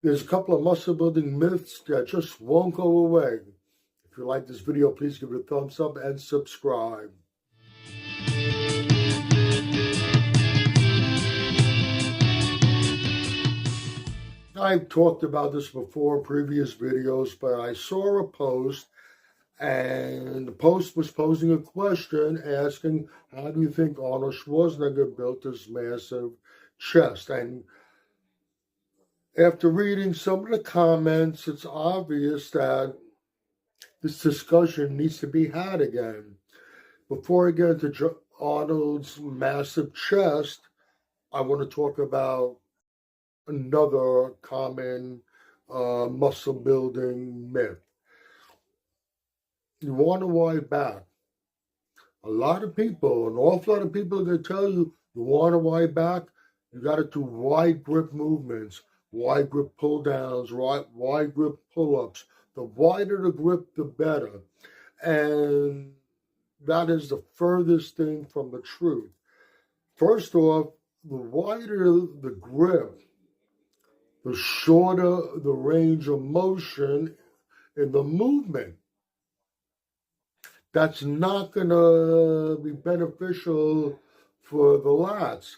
There's a couple of muscle building myths that just won't go away. If you like this video, please give it a thumbs up and subscribe. I've talked about this before in previous videos, but I saw a post, and the post was posing a question asking, how do you think Arnold Schwarzenegger built his massive chest? And after reading some of the comments, it's obvious that this discussion needs to be had again. Before I get into Arnold's massive chest, I want to talk about another common muscle building myth. You want a wide back. A lot of people, an awful lot of people are going to tell you, you want a wide back, you got to do wide grip movements, wide grip pull downs, wide grip pull ups. The wider the grip, the better. And that is the furthest thing from the truth. First off, the wider the grip, the shorter the range of motion in the movement. That's not going to be beneficial for the lats.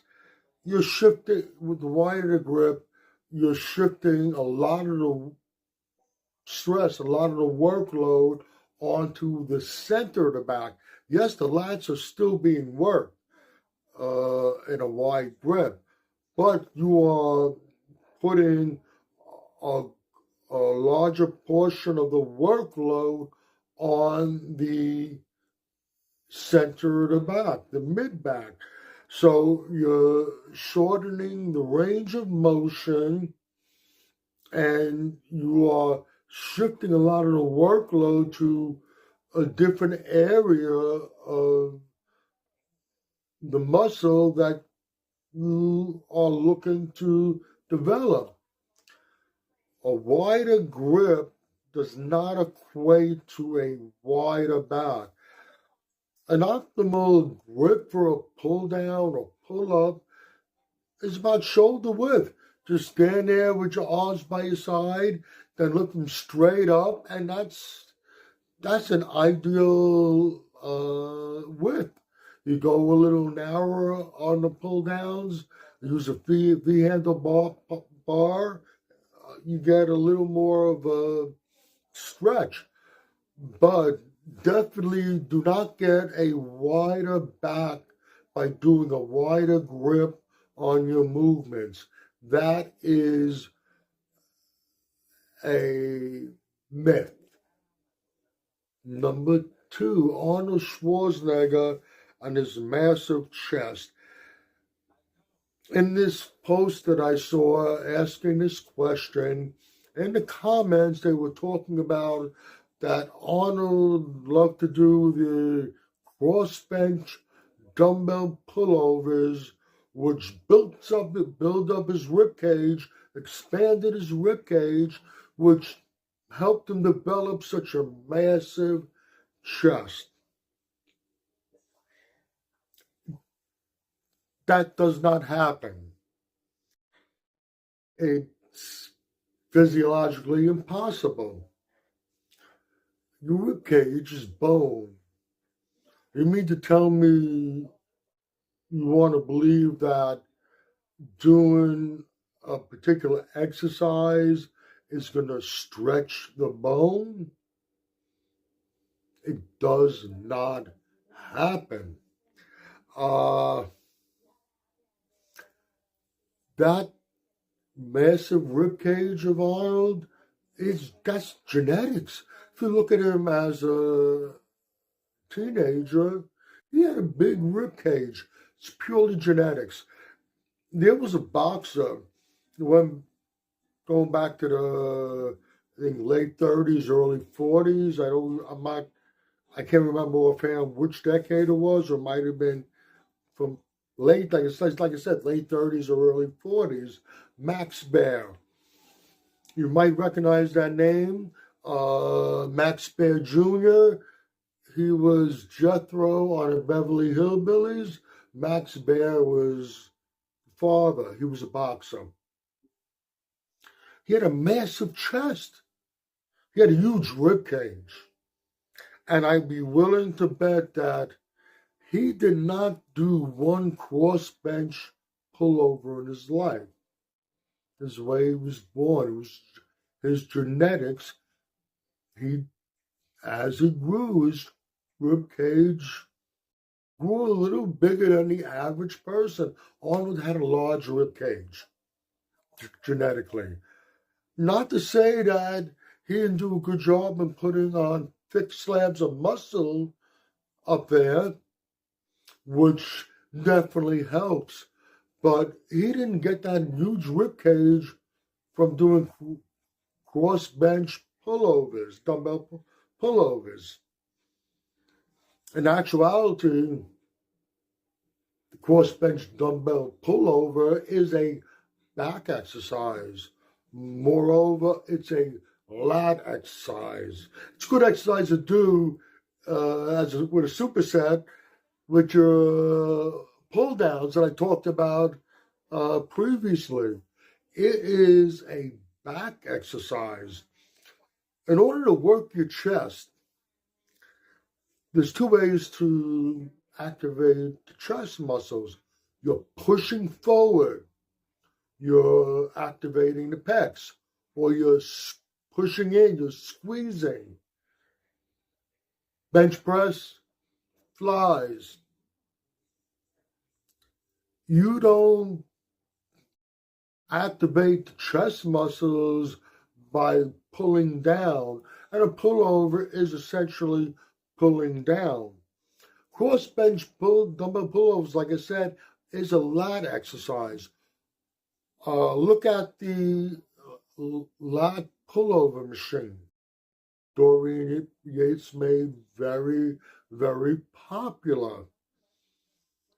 You're shifting, with the wider grip, you're shifting a lot of the stress, a lot of the workload onto the center of the back. Yes, the lats are still being worked in a wide grip, but you are putting a larger portion of the workload on the center of the back, the mid-back. So you're shortening the range of motion, and you are shifting a lot of the workload to a different area of the muscle that you are looking to develop. A wider grip does not equate to a wider back. An optimal grip for a pull down or pull up is about shoulder width. Just stand there with your arms by your side, then lift them straight up, and that's an ideal width. You go a little narrower on the pull downs, use a V handle bar, you get a little more of a stretch, but definitely do not get a wider back by doing a wider grip on your movements. That is a myth. Number two, Arnold Schwarzenegger and his massive chest. In this post that I saw asking this question, in the comments they were talking about that Arnold loved to do the cross-bench dumbbell pullovers, which build up his rib cage, expanded his rib cage, which helped him develop such a massive chest. That does not happen. It's physiologically impossible. Your rib cage is bone. You mean to tell me you want to believe that doing a particular exercise is going to stretch the bone? It does not happen. That massive ribcage of Arnold, that's genetics. If you look at him as a teenager, he had a big ribcage. It's purely genetics. There was a boxer when going back to the late 30s, early 40s. I can't remember offhand which decade it was, or might have been from late, like I said, late 30s or early 40s. Max Baer. You might recognize that name. Max Baer Jr. He was Jethro on the Beverly Hillbillies. Max Baer was father. He was a boxer. He had a massive chest. He had a huge rib cage. And I'd be willing to bet that he did not do one cross-bench pullover in his life. His way he was born, it was his genetics. As he grew, his rib cage grew a little bigger than the average person. Arnold had a large rib cage, genetically. Not to say that he didn't do a good job in putting on thick slabs of muscle up there, which definitely helps. But he didn't get that huge rib cage from doing cross bench pullovers, dumbbell pullovers. In actuality, the cross bench dumbbell pullover is a back exercise. Moreover, it's a lat exercise. It's a good exercise to do with a superset with your pull downs that I talked about previously. It is a back exercise. In order to work your chest, there's two ways to activate the chest muscles. You're pushing forward, you're activating the pecs, or you're pushing in, you're squeezing. Bench press, flies. You don't activate the chest muscles by pulling down, and a pullover is essentially pulling down. Cross bench dumbbell pullovers, like I said, is a lat exercise. Look at the lat pullover machine. Dorian Yates made very, very popular.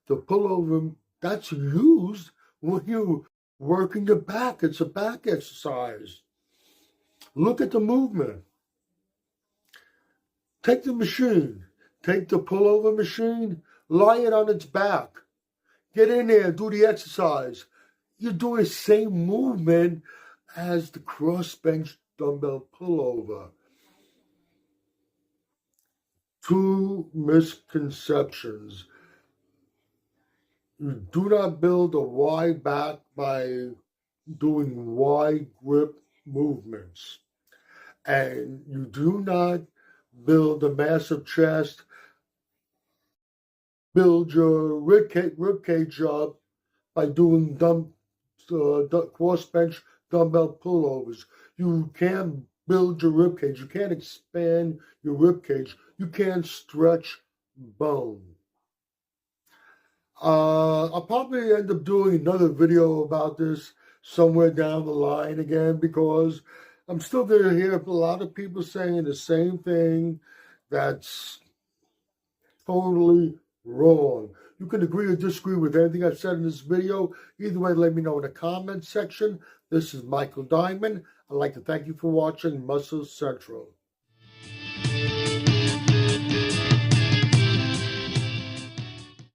The pullover that's used when you're working your back. It's a back exercise. Look at the movement. Take the machine, take the pullover machine, lie it on its back. Get in there, do the exercise. You're doing the same movement as the cross bench dumbbell pullover. Two misconceptions. You do not build a wide back by doing wide grip movements. And you do not build a massive chest, build your rib cage up by doing cross bench dumbbell pullovers. You can't build your rib cage. You can't expand your rib cage. You can't stretch bone. I'll probably end up doing another video about this somewhere down the line again, because I'm still going to hear a lot of people saying the same thing that's totally wrong. You can agree or disagree with anything I've said in this video. Either way, let me know in the comments section. This is Michael Diamond. I'd like to thank you for watching Muscle Central.